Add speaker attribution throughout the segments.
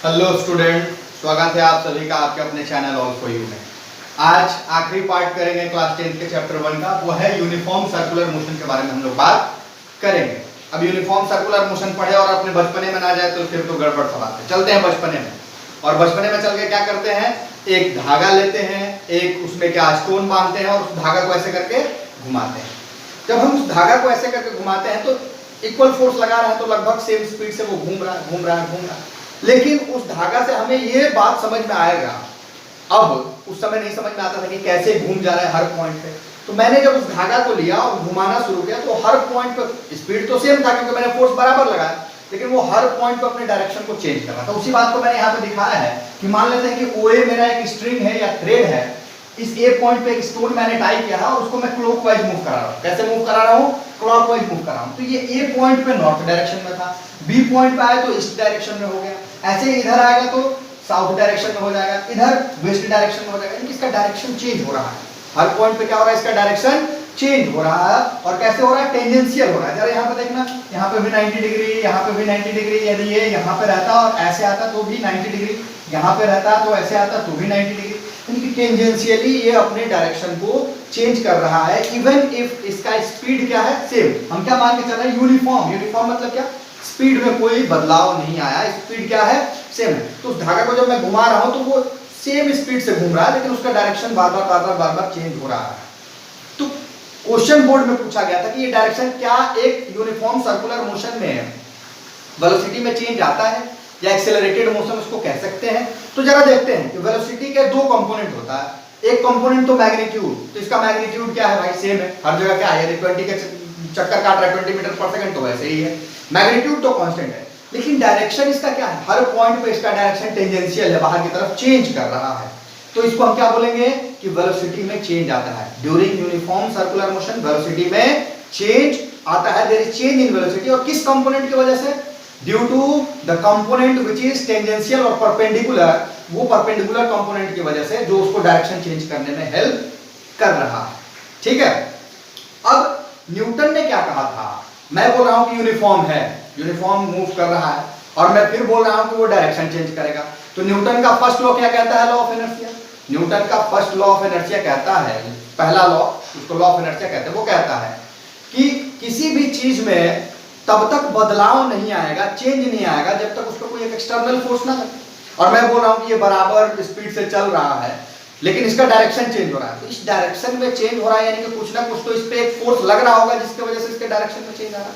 Speaker 1: Hello student, स्वागत है आप सभी का आपके अपने चैनल ऑल फॉर यू में। आज आखिरी पार्ट करेंगे क्लास 10 के चैप्टर 1 का, वो है यूनिफॉर्म सर्कुलर मोशन के बारे में हम लोग बात करेंगे। अब यूनिफॉर्म सर्कुलर मोशन पढ़े और अपने बचपने में ना जाए तो फिर तो गड़बड़ सा बात है। चलते हैं बचपने में, और बचपने में चल के क्या करते हैं, एक धागा लेते हैं, एक उसमें क्या स्टोन बांधते हैं और उस धागा को ऐसे करके घुमाते हैं। जब हम उस धागा को ऐसे करके घुमाते हैं तो इक्वल फोर्स लगा रहे हैं, तो लगभग सेम स्पीड से वो घूम रहा है। लेकिन उस धागा से हमें ये बात समझ में आएगा, अब उस समय नहीं समझ में आता था कि कैसे घूम जा रहा है हर पॉइंट पे। तो मैंने जब उस धागा को लिया और घुमाना शुरू किया तो हर पॉइंट पे स्पीड तो सेम था क्योंकि मैंने फोर्स बराबर लगाया, लेकिन वो हर पॉइंट पे अपने डायरेक्शन को चेंज कर रहा था। उसी बात को मैंने यहाँ पे दिखाया है कि मान लेते हैं कि OA मेरा एक स्ट्रिंग है या थ्रेड है, इस A पॉइंट पे एक स्टोन मैंने टाई किया है और उसको मैं क्लॉकवाइज मूव करा रहा हूँ। कैसे मूव करा रहा हूँ? क्लॉकवाइज मूव कर रहा हूँ। तो ये A पॉइंट पे नॉर्थ डायरेक्शन में था, B पॉइंट पे आया तो ईस्ट डायरेक्शन में हो गया, ऐसे इधर आएगा तो साउथ डायरेक्शन में हो जाएगा, इधर वेस्ट डायरेक्शन में हो जाएगा। यानी इसका डायरेक्शन चेंज हो रहा है, हर पॉइंट पे क्या हो रहा है, इसका डायरेक्शन चेंज हो रहा है। और कैसे हो रहा है? टेंजेंशियल हो रहा है। जरा यहाँ पे देखना, यहाँ पे भी 90 डिग्री, यहाँ पे भी 90 डिग्री। यदि ये यहाँ पे रहता और ऐसे आता तो भी 90 डिग्री, यहाँ पे रहता तो ऐसे आता तो भी 90 डिग्री। यानी टेंजेंशियली ये अपने डायरेक्शन को चेंज कर रहा है, इवन इफ इसका स्पीड क्या है, सेम। हम क्या मान के चल रहे हैं? यूनिफॉर्म। यूनिफॉर्म मतलब क्या? स्पीड में कोई बदलाव नहीं आया, स्पीड क्या है, सेम है। तो उस धागा को जब मैं घुमा रहा हूं तो वो सेम स्पीड से घूम रहा है, लेकिन उसका डायरेक्शन बार बार चेंज हो रहा है। तो क्वेश्चन बोर्ड में पूछा गया था कि ये डायरेक्शन क्या एक यूनिफॉर्म सर्कुलर मोशन में वेलोसिटी में चेंज आता है या एक्सेलरेटेड मोशन उसको कह सकते हैं। तो जरा देखते हैं कि वेलोसिटी के दो कंपोनेंट होता है। एक कंपोनेंट तो मैग्नीट्यूड, तो इसका मैग्नीट्यूड क्या है भाई, सेम है हर जगह। क्या है, 20 के चक्कर काट रहा है 20 मीटर पर सेकंड, तो वैसे ही है। मैग्नीट्यूड तो कांस्टेंट है, लेकिन डायरेक्शन इसका क्या है, हर पॉइंट पे इसका डायरेक्शन टेंजेंशियल है, बाहर की तरफ चेंज कर रहा है। तो इसको हम क्या बोलेंगे कि वेलोसिटी में चेंज आता है। During uniform circular motion velocity में चेंज आता है, there is change in velocity. और किस कंपोनेंट की वजह से? Due to the component which is tangential और परपेंडिकुलर, वो परपेंडिकुलर कंपोनेंट की वजह से जो उसको डायरेक्शन चेंज करने में हेल्प कर रहा है। ठीक है, अब न्यूटन ने क्या कहा था? मैं बोल रहा हूं कि यूनिफॉर्म है, यूनिफॉर्म मूव कर रहा है, और मैं फिर बोल रहा हूं कि वो डायरेक्शन चेंज करेगा। तो न्यूटन का फर्स्ट लॉ क्या कहता है? Law of inertia. न्यूटन का फर्स्ट लॉ ऑफ इनर्शिया कहता है, पहला लॉ, उसको लॉ ऑफ इनर्शिया कहते हैं, वो कहता है कि किसी भी चीज में तब तक बदलाव नहीं आएगा, चेंज नहीं आएगा जब तक उसको कोई एक एक्सटर्नल फोर्स ना लगे। और मैं बोल रहा हूं कि ये बराबर स्पीड से चल रहा है, लेकिन इसका डायरेक्शन चेंज हो रहा है। तो इस डायरेक्शन में चेंज हो रहा है, यानी कि कुछ ना कुछ तो इस पे एक फोर्स लग रहा होगा जिसकी वजह से इसके डायरेक्शन में चेंज आ रहा है।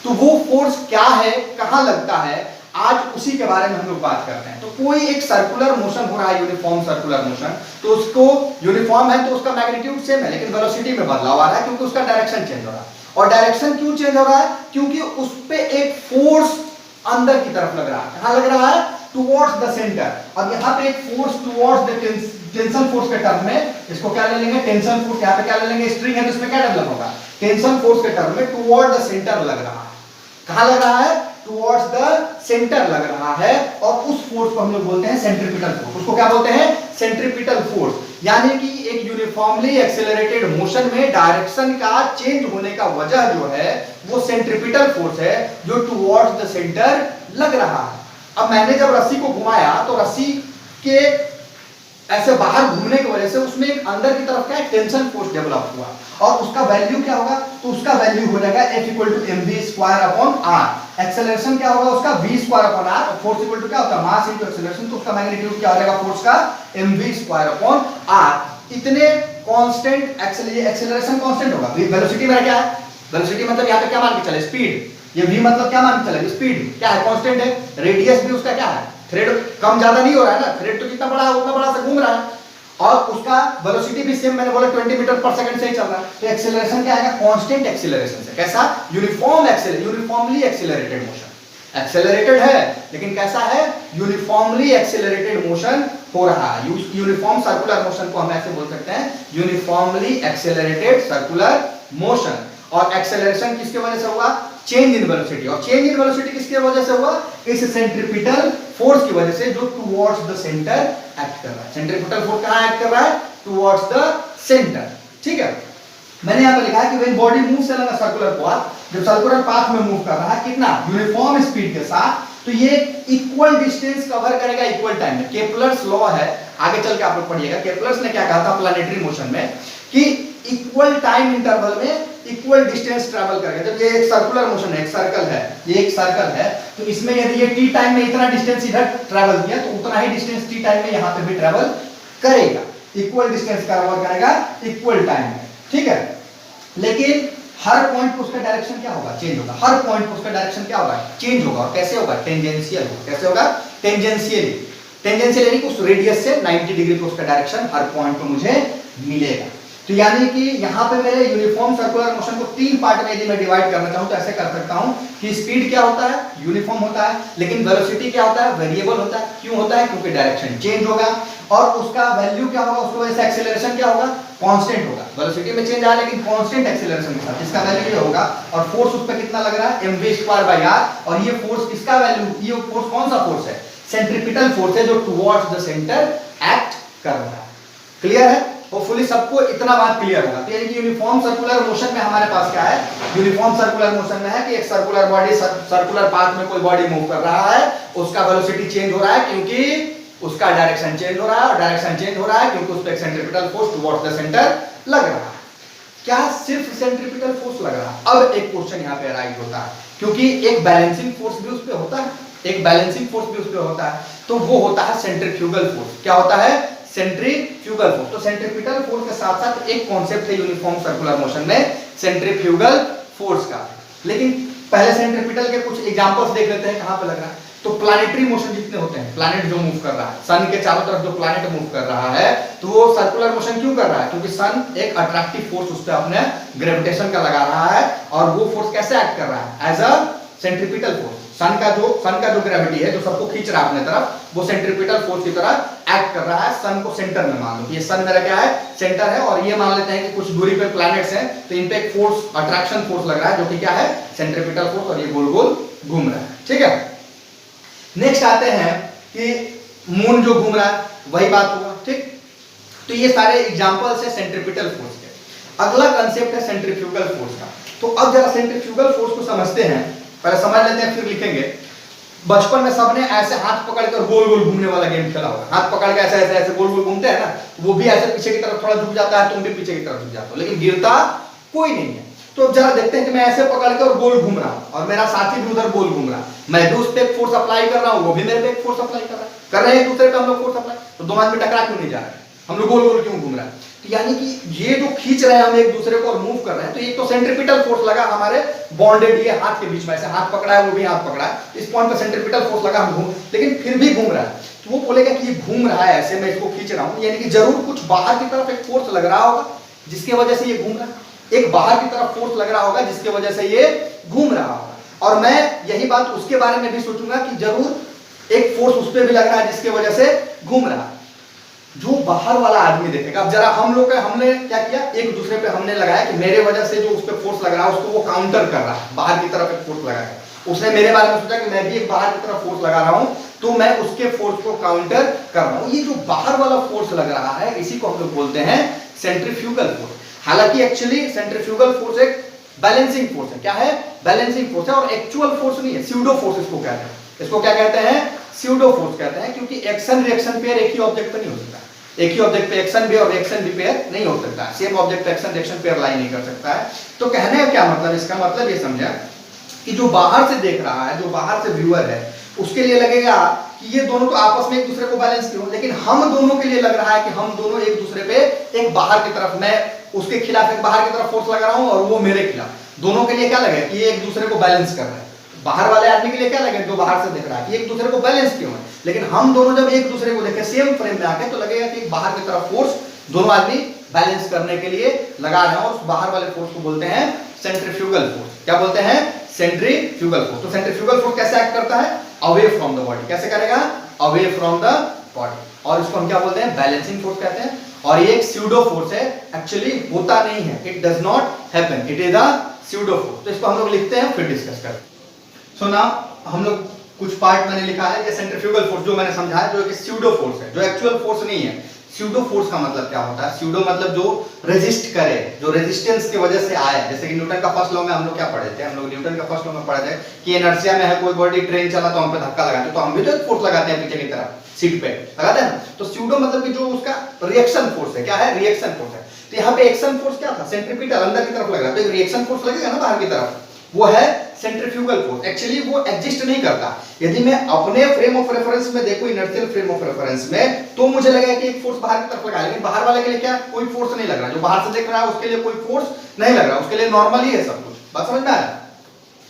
Speaker 1: तो वो फोर्स क्या है, कहां लगता है, आज उसी के बारे में हम लोग बात करते हैं। तो कोई एक सर्कुलर मोशन हो रहा है, यूनिफॉर्म सर्कुलर मोशन, तो उसको यूनिफॉर्म है तो उसका मैग्नीट्यूड सेम है, लेकिन वेलोसिटी में बदलाव आ रहा है क्योंकि उसका डायरेक्शन चेंज हो रहा है। और डायरेक्शन क्यों चेंज हो रहा है? क्योंकि उस पे एक फोर्स अंदर की तरफ लग रहा है। कहां लग रहा है? Towards the centre. अब यहां पे एक force towards the tension force के टर्म में, इसको क्या ले लेंगे, टेंशन फोर्स। यहां पे क्या ले लेंगे, स्ट्रिंग है तो इसमें क्या डेवलप होगा, टेंशन फोर्स के टर्म में टुवर्ड द सेंटर लग रहा है। कहां लग रहा है? टुवर्ड्स द सेंटर लग रहा है। और उस फोर्स को हम लोग बोलते हैं सेंट्रीपिटल फोर्स। उसको क्या बोलते हैं? Centripetal force. यानी कि एक यूनिफॉर्मली एक्सेलरेटेड मोशन में डायरेक्शन का चेंज होने का वजह जो है वो सेंट्रीपिटल फोर्स है, जो टुवर्ड्स द सेंटर लग रहा है। अब मैंने जब रस्सी को घुमाया तो रस्सी के ऐसे बाहर घूमने की वजह से उसमें एक अंदर की तरफ क्या है, टेंशन फोर्स डेवलप हुआ, और उसका वैल्यू क्या होगा, तो उसका वैल्यू हो जाएगा F=mv²/r। एक्सेलरेशन क्या होगा उसका, v²/r। फोर्स इक्वल टू क्या होता है, मास इनटू एक्सेलरेशन, तो उसका मैग्नीट्यूड क्या हो जाएगा फोर्स का, mv²/r। इतने कांस्टेंट एक्सेलरेशन कांस्टेंट होगा। वेलोसिटी मेरा क्या है, वेलोसिटी मतलब यहां पे क्या मान के चले, स्पीड। ये v मतलब क्या मान के चले, स्पीड। क्या है, कांस्टेंट है। रेडियस भी उसका क्या है, थ्रेड कम ज्यादा नहीं हो रहा है ना, थ्रेड तो जितना बड़ा है उतना बड़ा से घूम रहा है, और उसका वेलोसिटी भी सेम, मैंने बोला 20 मीटर पर सेकंड से ही चल रहा है। तो एक्सेलरेशन क्या आएगा, कांस्टेंट एक्सेलरेशन से। कैसा, यूनिफॉर्मली एक्सेलरेटेड मोशन। एक्सेलरेटेड है लेकिन कैसा है, यूनिफॉर्मली एक्सेलरेटेड मोशन हो रहा है। यूनिफॉर्म सर्कुलर मोशन को हम ऐसे बोल सकते हैं, यूनिफॉर्मली एक्सेलरेटेड सर्कुलर मोशन। और एक्सेलरेशन किसके वजह से हुआ, चेंज इन वेलोसिटी। और चेंज इन वेलोसिटी किसके वजह से हुआ, इस सेंट्रीपिटल फोर्स की वजह से जो टुवर्ड्स द सेंटर एक्ट कर रहा है। सेंट्रीपिटल फोर्स कहां एक्ट कर रहा है, टुवर्ड्स द सेंटर। ठीक है, मैंने यहां पर लिखा है कि when body moves along a circular path, जब सर्कुलर पाथ में मूव कर रहा है, कितना, यूनिफॉर्म स्पीड के साथ, तो ये इक्वल डिस्टेंस कवर करेगा इक्वल टाइम में। केपलर्स लॉ है, आगे चल के आप लोग पढ़िएगा। केपलर्स ने क्या कहा था प्लैनेटरी मोशन में कि इक्वल टाइम इंटरवल में इक्वल डिस्टेंस ट्रैवल करेगा। जब ये एक सर्कुलर मोशन है, एक सर्कल है, ये एक सर्कल है, तो इसमें यदि ये टी टाइम में इतना डिस्टेंस इधर ट्रैवल किया तो उतना ही डिस्टेंस टी टाइम में यहां पे भी ट्रैवल करेगा। इक्वल डिस्टेंस कवर करेगा इक्वल टाइम में, ठीक है। लेकिन हर पॉइंट पर उसका डायरेक्शन क्या होगा, चेंज होगा। हर पॉइंट पर उसका डायरेक्शन क्या होगा, चेंज होगा। और कैसे होगा, टेंजेंशियल होगा। कैसे होगा, टेंजेंशियली। टेंजेंशियल यानी कि उस रेडियस से 90 डिग्री पे उसका डायरेक्शन हर पॉइंट पर मुझे मिलेगा। तो यानी कि यहाँ पे मेरे यूनिफॉर्म सर्कुलर मोशन को 3 पार्ट में यदि मैं डिवाइड करना चाहूँ तो ऐसे कर सकता हूँ कि स्पीड क्या होता है, यूनिफॉर्म होता है, लेकिन वेलोसिटी क्या होता है, वेरिएबल होता है। क्यों होता है, क्योंकि डायरेक्शन चेंज होगा। और उसका वैल्यू क्या होगा, उसकी वजह से एक्सेलरेशन क्या होगा, कांस्टेंट होगा। वेलोसिटी में चेंज आया लेकिन कांस्टेंट एक्सेलरेशन के साथ, इसका वैल्यू ये होगा। और फोर्स उस पर कितना लग रहा है, mv²/r। और ये फोर्स किसका वैल्यू, ये फोर्स कौन सा फोर्स है, सेंट्रीपिटल फोर्स है, जो टुवर्ड्स द सेंटर एक्ट कर रहा है। क्लियर है, होपफुली सबको इतना बात क्लियर होगा। तो यानी कि यूनिफॉर्म सर्कुलर मोशन में हमारे पास क्या है, यूनिफॉर्म सर्कुलर मोशन में है कि एक सर्कुलर बॉडी सर्कुलर पाथ में कोई बॉडी मूव कर रहा है, उसका वेलोसिटी चेंज हो रहा है क्योंकि उसका डायरेक्शन चेंज हो रहा है। और डायरेक्शन चेंज हो रहा है क्योंकि उस पे centripetal force towards the centre लग रहा है। क्या सिर्फ सेंट्रीपिटल फोर्स लग रहा है? अब एक क्वेश्चन यहाँ पे अराइज होता है, क्योंकि एक बैलेंसिंग फोर्स भी उस पे होता है, एक बैलेंसिंग फोर्स भी उस पे होता है। तो वो होता है सेंट्रीफ्यूगल फोर्स। क्या होता है, सेंट्रीफ्यूगल फोर्स। तो सेंट्रीपिटल फोर्स के साथ साथ एक कॉन्सेप्ट है यूनिफॉर्म सर्कुलर मोशन में, सेंट्रीफ्यूगल फोर्स का। लेकिन पहले सेंट्रीपिटल के कुछ एग्जांपल्स देख लेते हैं कहां पे लग रहा है। तो प्लैनेटरी मोशन जितने होते हैं, प्लैनेट जो मूव कर रहा है, सन के चारों तरफ जो प्लैनेट मूव कर रहा है, तो वो सर्कुलर मोशन क्यों कर रहा है, क्योंकि सन एक अट्रैक्टिव फोर्स उस पे अपने ग्रेविटेशन का लगा रहा है। और वो फोर्स कैसे एक्ट कर रहा है, एज अ सेंट्रीपिटल फोर्स। सन का जो ग्रेविटी है, जो सबको खींच रहा है अपने तरफ, वो सेंट्रीपिटल फोर्स की तरह एक्ट कर रहा है। सन को सेंटर में मान लो, ये सन मेरा क्या है, सेंटर है। और ये मान लेते हैं कि कुछ दूरी पे प्लैनेट्स हैं, तो इन पे एक फोर्स, अट्रैक्शन फोर्स लग रहा है, जो कि क्या है, सेंट्रीपिटल फोर्स। और ये गोल गोल घूम रहा है, ठीक है। नेक्स्ट आते हैं कि मून जो घूम रहा है, वही बात हुआ, ठीक। तो ये सारे एग्जांपल्स है सेंट्रीपिटल फोर्स के। अगला कंसेप्ट है सेंट्रीफ्यूगल फोर्स का। तो अब जरा सेंट्रीफ्यूगल फोर्स को समझते हैं, पहले समझ लेते हैं फिर लिखेंगे। बचपन में सबने ऐसे हाथ पकड़कर गोल गोल घूमने वाला गेम खेला होगा। हाथ पकड़ के ऐसे ऐसे ऐसे गोल गोल घूमते हैं ना, वो भी ऐसे पीछे की तरफ थोड़ा झुक जाता है, तुम भी पीछे की तरफ झुक जाते हो, लेकिन गिरता कोई नहीं है। तो जरा देखते हैं कि मैं ऐसे पकड़ के और गोल घूम रहा हूं, और मेरा साथी भी उधर गोल घूम रहा है, मैं भी उस पे फोर्स अप्लाई कर रहा हूं, वो भी मेरे पे एक फोर्स अप्लाई कर रहा है, कर रहे हैं एक दूसरे पे हम लोग फोर्स अप्लाई। तो दोनों आदमी टकरा क्यों नहीं जा रहे हैं, हम लोग गोल गोल क्यों घूम रहा है? तो यानी कि ये जो खींच रहे हैं हम एक दूसरे को और मूव कर रहे हैं, तो एक तो सेंट्रीपिटल फोर्स लगा हमारे बॉन्डेड ये हाथ के बीच में, ऐसे हाथ पकड़ा है, वो भी हाथ पकड़ा है, इस पॉइंट पे सेंट्रीपिटल फोर्स लगा, हम घूम, लेकिन फिर भी घूम रहा है। तो वो बोलेगा कि ये घूम रहा है ऐसे, मैं इसको खींच रहा हूं, यानी कि जरूर कुछ बाहर की तरफ एक फोर्स लग रहा होगा जिसकी वजह से ये घूम रहा है। एक बाहर की तरफ फोर्स लग रहा होगा जिसकी वजह से ये घूम रहा होगा। और मैं यही बात उसके बारे में भी सोचूंगा कि जरूर एक फोर्स उस पर भी लग रहा है जिसकी वजह से घूम रहा है। जो बाहर वाला आदमी देखेगा, अब जरा हम लोग हमने क्या किया, एक दूसरे पे हमने लगाया कि मेरे वजह से जो उस पे फोर्स लग रहा है उसको वो काउंटर कर रहा है, बाहर की तरफ एक फोर्स लगाया। उसने मेरे बारे में सोचा कि मैं भी एक बाहर की तरफ फोर्स लगा रहा हूं, तो मैं उसके फोर्स को काउंटर कर रहा हूं। ये जो बाहर वाला फोर्स लग रहा है, इसी को हम लोग बोलते हैं सेंट्रीफ्यूगल फोर्स। हालांकि एक्चुअली सेंट्रीफ्यूगल फोर्स एक बैलेंसिंग फोर्स है। क्या है, बैलेंसिंग फोर्स है, और एक्चुअल फोर्स नहीं है, स्यूडो फोर्स इसको कहते हैं। इसको क्या कहते हैं, स्यूडो फोर्स कहते हैं, क्योंकि एक्शन रिएक्शन पेयर एक ही ऑब्जेक्ट पे नहीं हो सकता। एक ही ऑब्जेक्ट पे एक्शन भी और रिएक्शन भी पेयर नहीं हो सकता, सेम ऑब्जेक्ट पे एक्शन रिएक्शन पेयर लाई नहीं कर सकता है। तो कहने का क्या मतलब, इसका मतलब ये समझा कि जो बाहर से देख रहा है, जो बाहर से व्यूअर है, उसके लिए लगेगा कि ये दोनों तो आपस में एक दूसरे को बैलेंस किए, लेकिन हम दोनों के लिए लग रहा है कि हम दोनों एक दूसरे पे एक बाहर की तरफ, मैं उसके खिलाफ एक बाहर की तरफ फोर्स लगा रहा हूं और वो मेरे खिलाफ, दोनों के लिए क्या लगे कि ये एक दूसरे को बैलेंस कर रहे हैं। बाहर वाले आदमी के लिए क्या लगे, जो बाहर से देख रहा है, कि एक दूसरे को बैलेंस क्यों है। लेकिन हम दोनों जब एक दूसरे को देखें सेम फ्रेम में आके, तो लगेगा कि बाहर की तरफ फोर्स दोनों आदमी बैलेंस करने के लिए लगा रहे हैं, और उस बाहर वाले फोर्स को बोलते हैं सेंट्रीफ्यूगल फोर्स। क्या बोलते हैं, सेंट्रीफ्यूगल फोर्स। तो सेंट्रीफ्यूगल फोर्स कैसे एक्ट करता है, अवे फ्रॉम द बॉडी। कैसे करेगा, अवे फ्रॉम द बॉडी। और इसको हम क्या बोलते हैं, बैलेंसिंग फोर्स कहते हैं। और ये एक स्यूडो फोर्स है, एक्चुअली होता नहीं है, it does not happen, it is a pseudo force. तो इसको हम लोग लिखते हैं, फिर डिस्कस करते हैं। सो नाउ हम लोग कुछ पार्ट मैंने लिखा है, ये सेंट्रीफ्यूगल फोर्स जो मैंने समझाया, जो एक स्यूडो फोर्स है, जो एक्चुअल फोर्स नहीं है। स्यूडो फोर्स का मतलब क्या होता है? स्यूडो मतलब जो रेजिस्ट करे, जो रेजिस्टेंस की वजह से आए। जैसे कि न्यूटन का फर्स्ट लॉ में हम लोग क्या पढ़े थे? हम लोग न्यूटन का फर्स्ट लॉ में पढ़े थे कि इनर्शिया में है कोई बॉडी, ट्रेन चला तो हम पे धक्का लगाते, तो हम भी तो एक फोर्स लगाते हैं पीछे की तरफ सीट पे, लगाते हैं। तो स्यूडो मतलब कि जो उसका रिएक्शन फोर्स है, क्या है? रिएक्शन फोर्स है। तो यहाँ पे एक्शन फोर्स क्या था? सेंट्रीपिटल, अंदर की तरफ लग रहा है, तो एक रिएक्शन फोर्स लगेगा ना बाहर की तरफ, वो है सेंट्रीफ्यूगल फोर्स। एक्चुअली वो एग्जिस्ट नहीं करता। यदि मैं अपने फ्रेम ऑफ रेफरेंस में देखूं, इनर्शियल फ्रेम ऑफ रेफरेंस में, तो मुझे लगेगा कि एक फोर्स बाहर की तरफ लगा है, लेकिन बाहर वाले के लिए क्या? कोई फोर्स नहीं लग रहा। जो बाहर से देख रहा है उसके लिए कोई फोर्स नहीं लग रहा, उसके लिए नॉर्मल ही है सब कुछ। बात समझ में आ रहा है?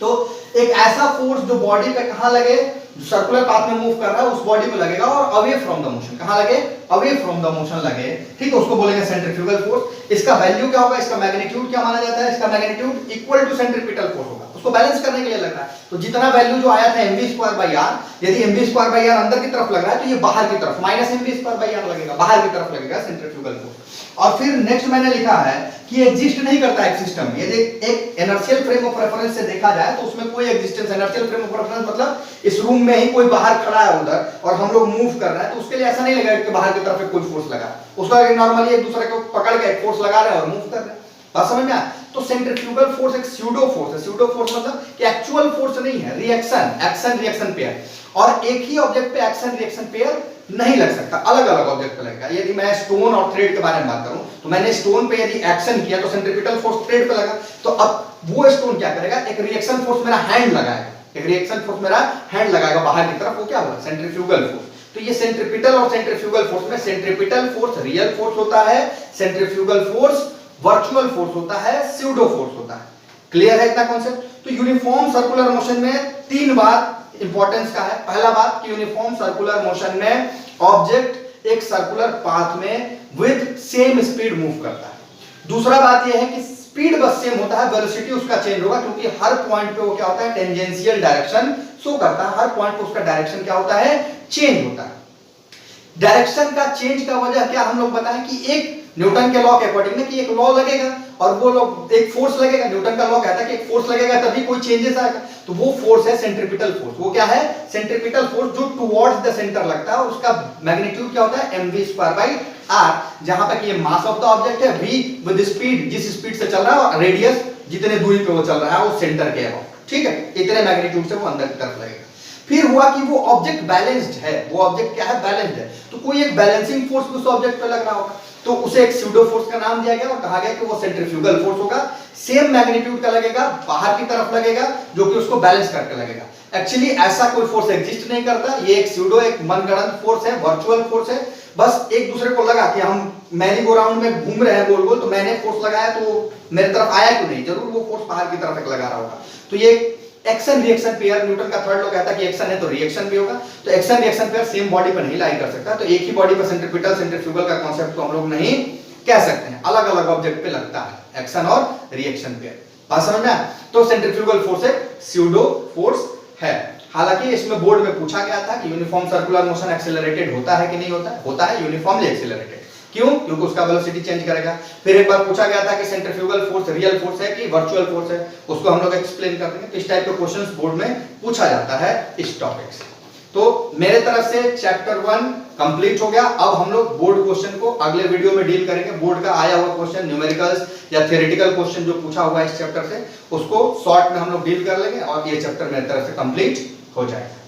Speaker 1: तो एक ऐसा फोर्स जो बॉडी पे कहां लगे, जो सर्कुलर पाथ में मूव कर रहा है उस बॉडी पे लगेगा, और अवे फ्रॉम द मोशन, कहां लगे? अवे फ्रॉम द मोशन लगे, ठीक है, उसको बोलेंगे सेंट्रीफ्यूगल फोर्स। इसका वैल्यू क्या होगा? इसका मैग्नीट्यूड क्या माना जाता है? इसका magnitude equal to centripetal force होगा, उसको बैलेंस करने के लिए लग रहा है। तो जितना वैल्यू जो आया था mv²/r, यदि mv²/r अंदर की तरफ लग रहा है तो ये बाहर की तरफ -mv²/r लगेगा, बाहर की तरफ लगेगा सेंट्रीफ्यूगल फोर्स। और फिर नेक्स्ट मैंने लिखा है कि एग्जिस्ट नहीं करता एक सिस्टम। ये एक इनर्शियल फ्रेम ऑफ रेफरेंस से देखा जाए तो उसमें कोई existence, inertial frame of reference मतलब इस रूम में ही कोई बाहर खड़ा है उधर और हम लोग मूव कर रहे हैं, तो उसके लिए ऐसा नहीं लगेगा कि बाहर की तरफ कोई फोर्स लगा, उसका नॉर्मली एक दूसरे को पकड़ के फोर्स लगा रहे हैं और मूव कर रहे हैं। बात समझ में आया? तो सेंट्रीफ्यूगल फोर्स एक स्यूडो फोर्स है। स्यूडो फोर्स मतलब कि एक्चुअल फोर्स नहीं है, रिएक्शन, एक्शन रिएक्शन पेयर। और एक ही ऑब्जेक्ट पे एक्शन रिएक्शन पेयर नहीं लग सकता, अलग अलग ऑब्जेक्ट पे लगेगा। यदि मैं स्टोन और थ्रेड के बारे में बात करूं, तो मैंने स्टोन पे यदि एक्शन किया तो सेंट्रीपिटल फोर्स थ्रेड पे लगा, तो अब वो स्टोन क्या करेगा? एक रिएक्शन फोर्स मेरा हैंड लगाएगा, एक रिएक्शन फोर्स मेरा हैंड लगाएगा बाहर की तरफ, वो क्या होगा? Centrifugal force. तो ये सेंट्रीपिटल और सेंट्रीफ्यूगल फोर्स में सेंट्रीपिटल फोर्स रियल फोर्स होता है, सेंट्रीफ्यूगल फोर्स वर्चुअल फोर्स होता है, स्यूडो फोर्स होता है। क्लियर है इतना कॉन्सेप्ट? तो यूनिफॉर्म सर्कुलर मोशन में तीन बात इंपॉर्टेंस का है। पहला बात कि यूनिफॉर्म सर्कुलर मोशन में ऑब्जेक्ट एक सर्कुलर पाथ में विद सेम स्पीड मूव करता है। दूसरा बात यह है कि स्पीड बस सेम होता है, वेलोसिटी उसका चेंज होगा, क्योंकि हर पॉइंट पे वो क्या होता है? टेंजेंशियल डायरेक्शन शो करता है। हर पॉइंट पे उसका डायरेक्शन क्या होता है? चेंज होता है। डायरेक्शन का चेंज का वजह क्या हम लोग बताएं कि एक न्यूटन के लॉ के अकॉर्डिंग में कि एक लॉ लगेगा और वो लॉ एक फोर्स लगेगा। न्यूटन का लॉ कहता है कि एक फोर्स लगेगा तभी कोई चेंजेस आएगा, तो वो फोर्स है सेंट्रीपिटल फोर्स। वो क्या है? सेंट्रीपिटल फोर्स जो टुवर्ड्स द सेंटर लगता है, और उसका मैग्नीट्यूड क्या होता है? mv²/r, जहां तक ये मास ऑफ द ऑब्जेक्ट है, v विद स्पीड, जिस स्पीड से चल रहा है, और रेडियस जितने दूरी पे वो चल रहा है वो सेंटर के अबाउट, ठीक है, इतने मैग्नीट्यूड से वो अंदर की तरफ लगेगा। फिर हुआ कि वो ऑब्जेक्ट बैलेंस्ड है, वो ऑब्जेक्ट क्या है? बैलेंस्ड है, तो कोई एक बैलेंसिंग फोर्स उस ऑब्जेक्ट पे लग रहा होगा, तो उसे एक स्यूडो फोर्स का नाम दिया गया और कहा गया कि वो सेंट्रीफ्यूगल फोर्स होगा। सेम मैग्नीट्यूड का लगेगा, बाहर की तरफ लगेगा, जो कि उसको बैलेंस करके लगेगा। एक्चुअली ऐसा कोई फोर्स एग्जिस्ट नहीं करता, ये एक स्यूडो, एक मनगढ़ंत फोर्स है, वर्चुअल फोर्स है। बस एक दूसरे को लगा कि हम मैरी गो राउंड में घूम रहे हैं गोल गोल, तो मैंने फोर्स लगाया तो मेरी तरफ आया क्यों नहीं? जरूर वो फोर्स बाहर की तरफ एक लगा रहा होगा। तो ये एक्शन रिएक्शन पेयर, न्यूटन का थर्ड लॉ कहता है कि एक्शन है तो रिएक्शन भी होगा, तो action reaction pair same body पर नहीं लाई कर सकता, तो एक ही बॉडी पर सेंट्रीपिटल सेंट्रीफ्यूगल का कांसेप्ट तो हम लोग नहीं कह सकते हैं, अलग अलग ऑब्जेक्ट पे लगता है एक्शन और रिएक्शन पेयर। बात समझ में आया? तो सेंट्रीफ्यूगल फोर्स एक स्यूडो फोर्स है। हालांकि इसमें बोर्ड में पूछा गया था कि यूनिफॉर्म सर्कुलर मोशन एक्सेलरेटेड होता है कि नहीं होता है? होता है, यूनिफॉर्मली एक्सेलरेटेड। क्यों? क्योंकि उसका वेलोसिटी चेंज करेगा। फिर एक बार पूछा गया था कि सेंट्रीफ्यूगल फोर्स रियल फोर्स है कि वर्चुअल फोर्स है, उसको हम लोग एक्सप्लेन कर देंगे। तो इस टाइप के क्वेश्चंस बोर्ड में पूछा जाता है इस टॉपिक से। तो मेरे तरफ से चैप्टर 1 कंप्लीट हो गया। अब हम लोग बोर्ड क्वेश्चन को अगले वीडियो में डील करेंगे। बोर्ड का आया हुआ क्वेश्चन, न्यूमेरिकल्स या थ्योरेटिकल क्वेश्चन जो पूछा हुआ है इस चैप्टर से, उसको शॉर्ट में हम लोग डील कर लेंगे और ये चैप्टर मेरे तरफ से कंप्लीट हो जाएगा।